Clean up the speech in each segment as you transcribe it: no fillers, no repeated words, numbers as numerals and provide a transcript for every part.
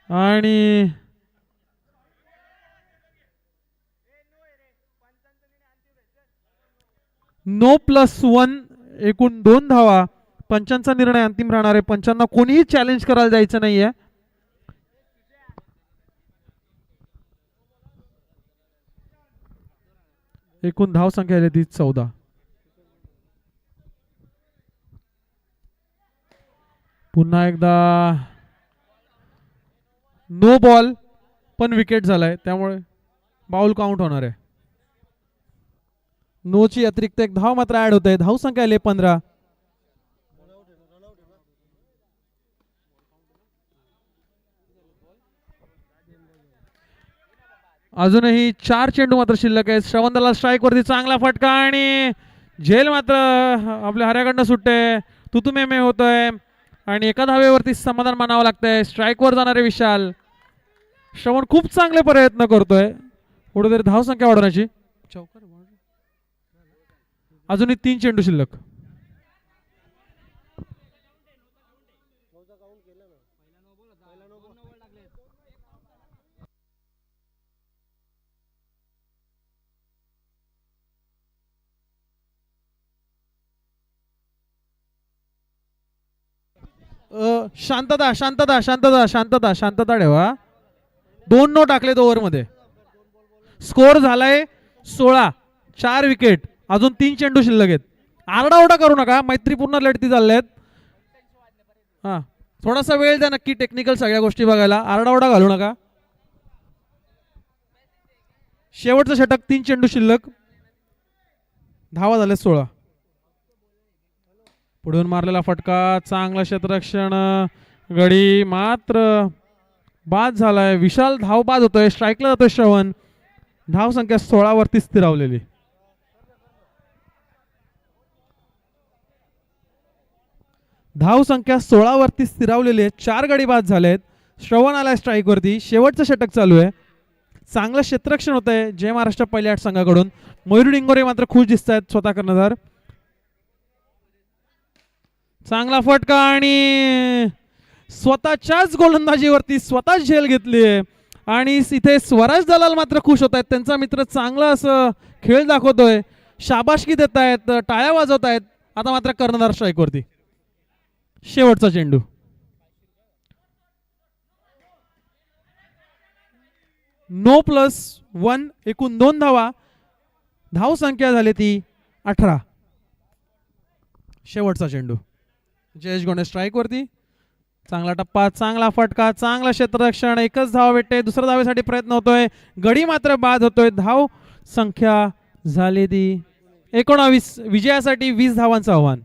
आणि no plus one, एकूण 2 धावा. पंचांचा निर्णय अंतिम राहणार आहे. पंचांना कोणीही चॅलेंज करायला जायचं नाहीये. एकूण धाव संख्या आली ती 14. पुन्हा एकदा नो बॉल, पण विकेट झालाय, त्यामुळे बाउल काउंट होणार आहे. नो ची अतिरिक्त एक धाव मात्र ऍड होत आहे. धाव संख्या आली 15. अजूनही 4 चेंडू मात्र शिल्लक आहेत. श्रवण स्ट्राईक वरती चांगला फटका आणि झेल मात्र आपल्या हऱ्याकडनं सुटते. तुतुमेमे होतोय आणि एका धावेवरती समाधान मानावं लागतंय. स्ट्राईकवर जाणारे विशाल. श्रवण खूप चांगले प्रयत्न करतोय कुठेतरी धाव संख्या वाढवण्याची. अजूनही 3 चेंडू शिल्लक. शांतता शांतता शांतता शांतता शांतता ठेवा. 2 नो टाकलेत ओव्हर मध्ये. स्कोर झालाय 16. 4 विकेट. अजून 3 चेंडू शिल्लक आहेत. आरडाओरडा करू नका, मैत्रीपूर्ण लढती चालल्यात. हा, थोडासा वेळ द्या नक्की टेक्निकल सगळ्या गोष्टी बघायला. आरडाओरडा घालू नका. शेवटचं षटक. 3 चेंडू शिल्लक. धावा झाले 16. पुढून मारलेला फटका, चांगला क्षेत्ररक्षण, गडी मात्र बाद झालाय. विशाल धाव बाद होतोय. स्ट्राईकला जातोय श्रवण. धाव संख्या 16 वरती स्थिरावलेली. धाव संख्या 16 वरती स्थिरावलेली आहे. 4 गडी बाद झालेत. श्रवण आलाय स्ट्राईक वरती. शेवटचं षटक चालू आहे. चांगलं क्षेत्ररक्षण होत आहे जय महाराष्ट्र पहिल्या 8 संघाकडून. मयूर डिंगोरे मात्र खुश दिसत आहेत स्वतः कर्णधार. चांगला फटका आणि स्वतःच्याच गोलंदाजीवरती स्वतःच झेल घेतली आणि इथे स्वराज दलाल मात्र खुश होत आहेत. त्यांचा मित्र चांगला असं खेळ दाखवतोय. शाबासकी देत आहेत, टाळ्या वाजवत आहेत. आता मात्र कर्णधार स्ट्राईक वरती. शेवटचा चेंडू. नो प्लस वन, एकूण 2 धावा. धाव संख्या झाली ती 18. शेवटचा चेंडू. जयेश गोंडे स्ट्राईक वरती. चांगला टप्पा, चांगला फटका, चांगला क्षेत्ररक्षण. एकच धाव भेटते. दुसऱ्या धावेसाठी प्रयत्न होतोय. गडी मात्र बाद होतोय. धाव संख्या झाली ती 19. विजयासाठी 20 धावांचं आव्हान.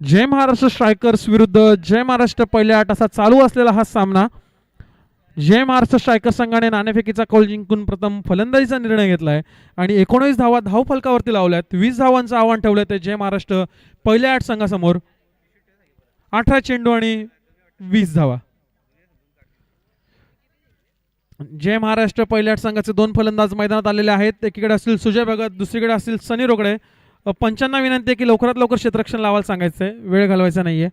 जय महाराष्ट्र स्ट्रायकर्स विरुद्ध जय महाराष्ट्र पहिल्या 8 असा चालू असलेला हा सामना. जय महाराष्ट्र स्ट्रायकर्स संघाने नाणेफेकीचा कौल जिंकून प्रथम फलंदाजीचा निर्णय घेतलाय आणि 19 धावा धाव फलकावरती लावल्यात. 20 धावांचं आव्हान ठेवलंय ते जय महाराष्ट्र पहिल्या 8 संघासमोर. 18 चेंडू आणि 20 धावा. जय महाराष्ट्र पहिल्या 8 संघाचे 2 फलंदाज मैदानात आलेले आहेत. एकीकडे असतील सुजय भगत, दुसरीकडे असतील सनी रोकडे. पंचांना विनंती आहे की लवकरात लवकर क्षेत्ररक्षण लावायला सांगायचंय, वेळ घालवायचा नाहीये.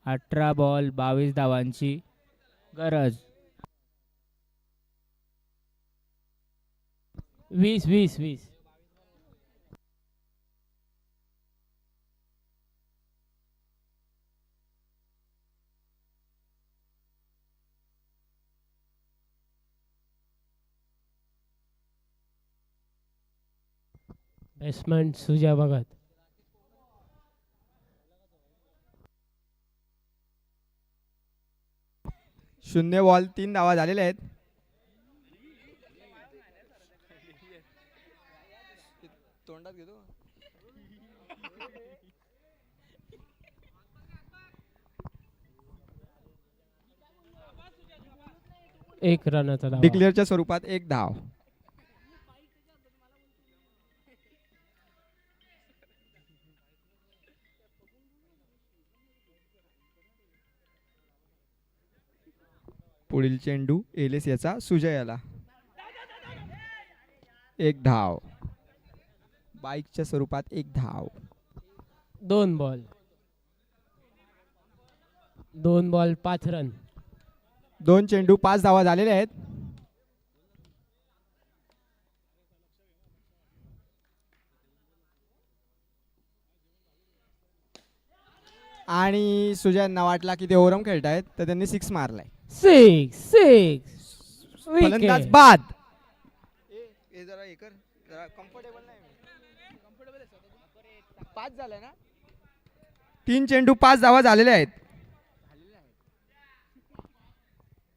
अठरा बॉल 22 धावांची गरज. 20. बॅट्समन सुजय भगत. शून्य बॉल 3 धावा झालेल्या आहेत. तोंडात घेतो. एक रनाचा धावा. डिक्लेअरच्या स्वरूपात 1 धाव. पुढील चेंडू एलेस याचा सुजयाला. 1 धाव. बाईकच्या स्वरूपात 1 धाव. 2 बॉल. 2 ball 5 run. 2 चेंडू 5 धावा झालेल्या आहेत. आणि सुजयांना वाटला की ते ओरम खेळतायत तर त्यांनी 6 मारलाय. 6 फलंदाज बाद. जरा हे कर, जरा कम्फर्टेबल नाही. 5 झालाय ना. 3 चेंडू 5 धावा झालेल्या आहेत.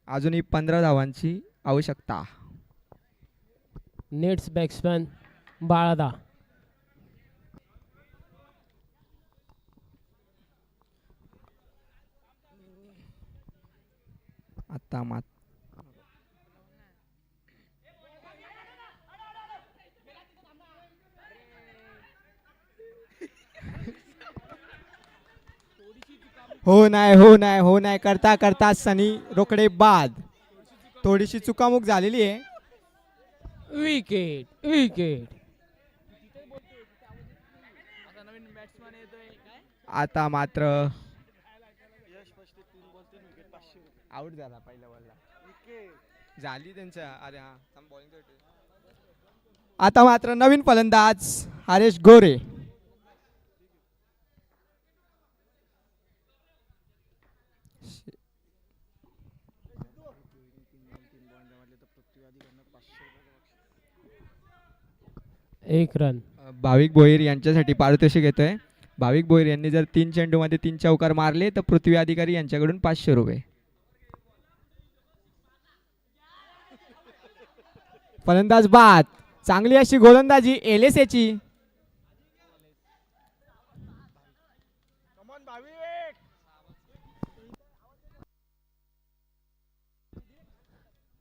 अजूनही 15 धावांची आवश्यकता. नेट्स बॅट्समन बाळादा. आता मात हो नाही करता करता सनी रोकडे बाद. थोडीशी चुकामुक झालेली आहे. विकेट. आता मात्र आउट झाला पहिल्या बॉलला. झाली त्यांच्या. अरे हा बॉलिंग. आता मात्र नवीन फलंदाज हरेश गोरे. एक रन. भाविक भोईर यांच्यासाठी पारितोषिक येतोय. भाविक भोईर यांनी जर 3 चेंडूमध्ये 3 चौकार मारले तर पृथ्वी अधिकारी यांच्याकडून 500 रुपये. फलंदाज बाद. चांगली अशी गोलंदाजी एलेस याची.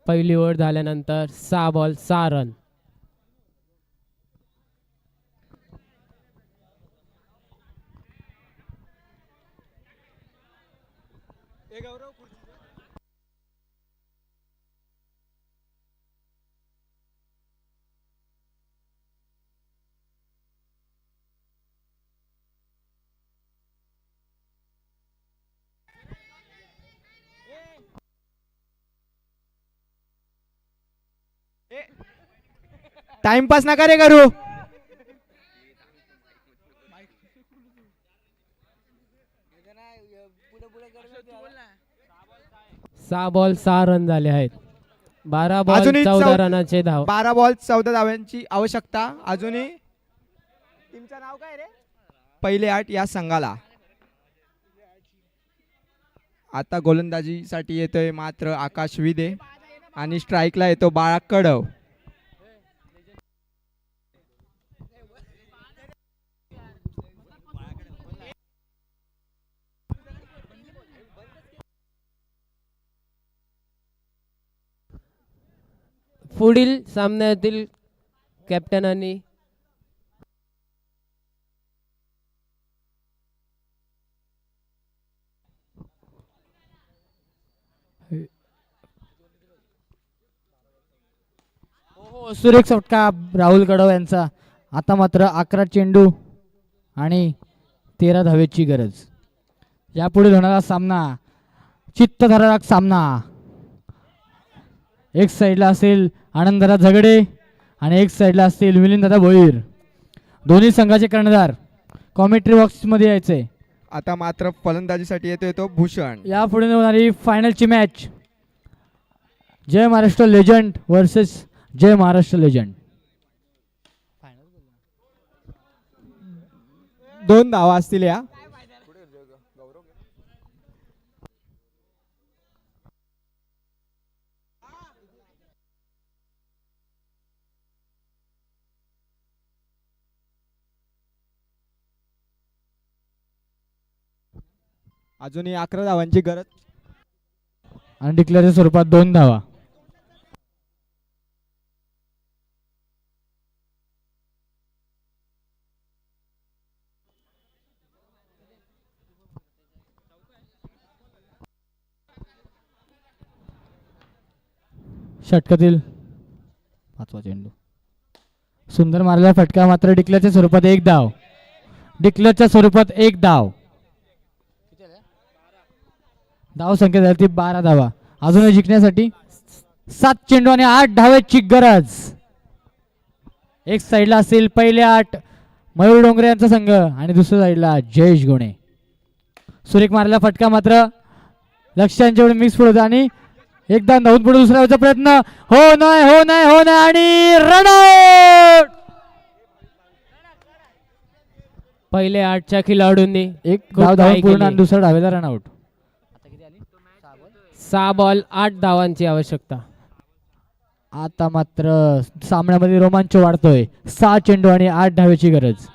पहिली ओव्हर झाल्यानंतर 6 बॉल 6 रन. टाइमपास नका रे करू. सहा बॉल 6 रन झाले आहेत. 12 बॉल अजूनही 14 रनाचे धाव. 12 बॉल 14 धाव्यांची आवश्यकता. अजूनही टीमचं नाव काय रे. पहिले 8 या संघाला. आता गोलंदाजीसाठी येतोय मात्र आकाश विदे आणि स्ट्राईकला येतो बाळा कडव. पुढील सामन्यातील कॅप्टनांनी सुरेख फटका राहुल कडव यांचा. आता मात्र 11 चेंडू आणि 13 धावेची गरज. यापुढे होणारा सामना चित्तथरारक सामना. एक साईडला असेल आनंददादा झगडे आणि एक साईडला असतील मिलिंददादा भोईर. दोन्ही संघाचे कर्णधार कॉमेंट्री बॉक्स मध्ये यायचे. आता मात्र फलंदाजीसाठी येतोय तो भूषण. यापुढे होणारी फायनलची मॅच जय महाराष्ट्र लेजंड वर्सेस जय महाराष्ट्र लेजंड. 2 धावा असतील या. अजूनही 11 धावांची गरज. आणि डिक्लेअरच्या स्वरूपात 2 धावा. षटकातील 5वा चेंडू सुंदर मारलेला फटका, मात्र डिक्लेअरच्या स्वरूपात 1 धाव. डिक्लेअरच्या स्वरूपात 1 धाव. धाव संख्या झाली ती 12 धावा. अजूनही जिंकण्यासाठी 7 चेंडू आणि 8 धावेची गरज. एक साईडला असेल पहिले 8 मयूर डोंगरे यांचा संघ आणि दुसऱ्या साईडला जयेश गोणे. सुरेख मारलेला फटका, मात्र लक्ष्यांच्या एवढे मिक्स पुढे आणि एकदा धावून पुढे दुसरा वेळचा प्रयत्न. हो नाही हो नाही हो नाही आणि रन आउट. पहिले 8च्या खेळाडूंनी एक खूप धाव घाई पूर्ण केली. आणि दुसरा डावेला रन आउट. 6 बॉल 8 धावांची आवश्यकता. आता मात्र सामन्यामध्ये रोमांच वाढतोय. 6 चेंडू आणि 8 धावेची गरज.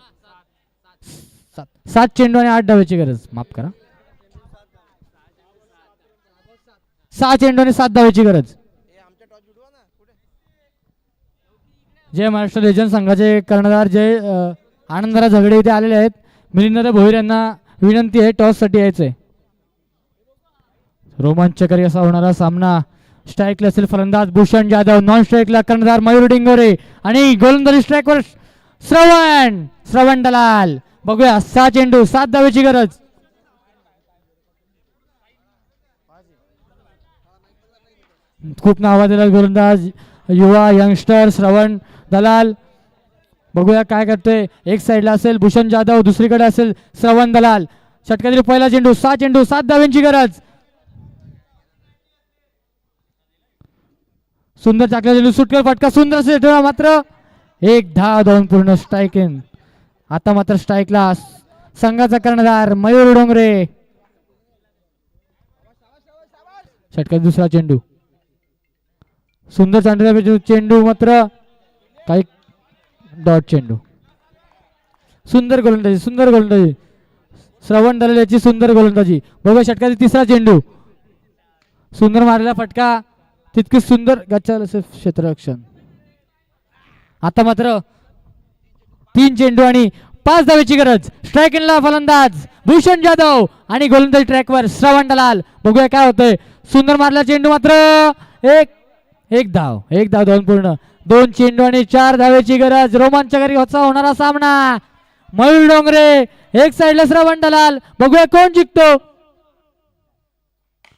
7 चेंडू आणि 8 धावेची गरज, माफ करा, 6 चेंडू आणि 7 धावेची गरज. जय महाराष्ट्र लेजंड संघाचे कर्णधार आनंदराव झगडे इथे आलेले आहेत. मिलिंद भोईर यांना विनंती आहे टॉस साठी यायचंय. रोमांचकारी असा होणारा सामना. स्ट्राईकला असेल फलंदाज भूषण जाधव, नॉन स्ट्राईकला कर्णधार मयूर डिंगोरे आणि गोलंदाजी स्ट्राईकवर श्रवण दलाल. बघूया 6 चेंडू 7 धावेची गरज. खूप नावाजलेला गोलंदाज युवा यंगस्टर श्रवण दलाल. बघूया काय करतोय. एक साईडला असेल भूषण जाधव, दुसरीकडे असेल श्रवण दलाल. षटकातील पहिला चेंडू 6 चेंडू 7 धावेची गरज. सुंदर टाकला चेंडू, सुटकर फटका, सुंदर असेल मात्र 1 धाव धावून पूर्ण स्ट्राईक इन. आता मात्र स्ट्राईकला संघाचा कर्णधार मयूर डोंगरे. षटकातील दुसरा चेंडू सुंदर चेंडू मात्र काही डॉट चेंडू. सुंदर गोलंदाजी श्रवण दलाल याची सुंदर गोलंदाजी. बघा षटकातील तिसरा चेंडू सुंदर मारलेला फटका, तितकी सुंदर गच्चाल असे क्षेत्ररक्षण. आता मात्र 3 चेंडू आणि 5 धावेची गरज. स्ट्राईक इनला फलंदाज भूषण जाधव आणि गोलंदाजी ट्रॅकवर श्रवण दलाल. बघूया काय होतंय. सुंदर मारला चेंडू, मात्र एक धाव धावून पूर्ण. 2 चेंडू आणि 4 धावेची गरज. रोमांचकारी होणारा सामना. मयूर डोंगरे एक साईडला श्रवण दलाल. बघूया कोण जिंकतो.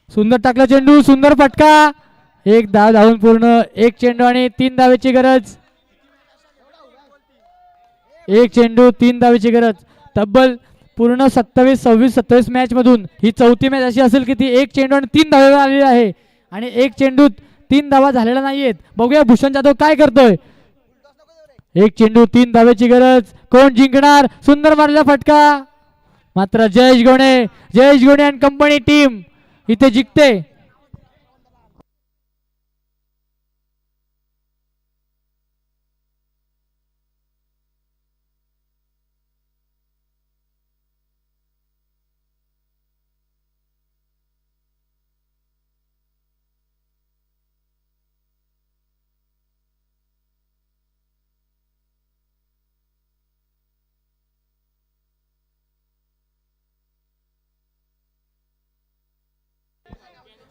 सुंदर टाकला चेंडू, सुंदर फटका, 1 धाव धावून पूर्ण. 1 चेंडू आणि 3 धावेची गरज. 1 चेंडू 3 धावेची गरज. तब्बल पूर्ण 27-26 मॅच मधून ही 4थी मॅच अशी असेल की ती 1 चेंडू आणि 3 धावे आलेली आहे आणि 1 चेंडू 3 धावा झालेल्या नाहीयेत. बघूया भूषण जाधव काय करतोय. 1 चेंडू 3 धावेची गरज. कोण जिंकणार. सुंदर मारलेला फटका, मात्र जयेश गोणे आणि कंपनी टीम इथे जिंकते.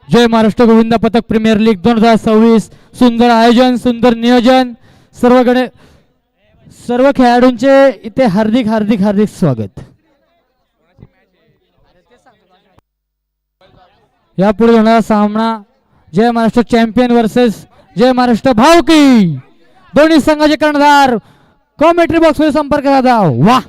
जय महाराष्ट्र गोविंदा पथक प्रीमियर लीग 2026. सुंदर आयोजन, सुंदर नियोजन. सर्व खेळाडूंचे इथे हार्दिक हार्दिक हार्दिक स्वागत. यापुढे होणारा सामना जय महाराष्ट्र चॅम्पियन वर्सेस जय महाराष्ट्र भावकी. दोन्ही संघाचे कर्णधार कॉमेंट्री बॉक्स मध्ये संपर्क साधा. वाह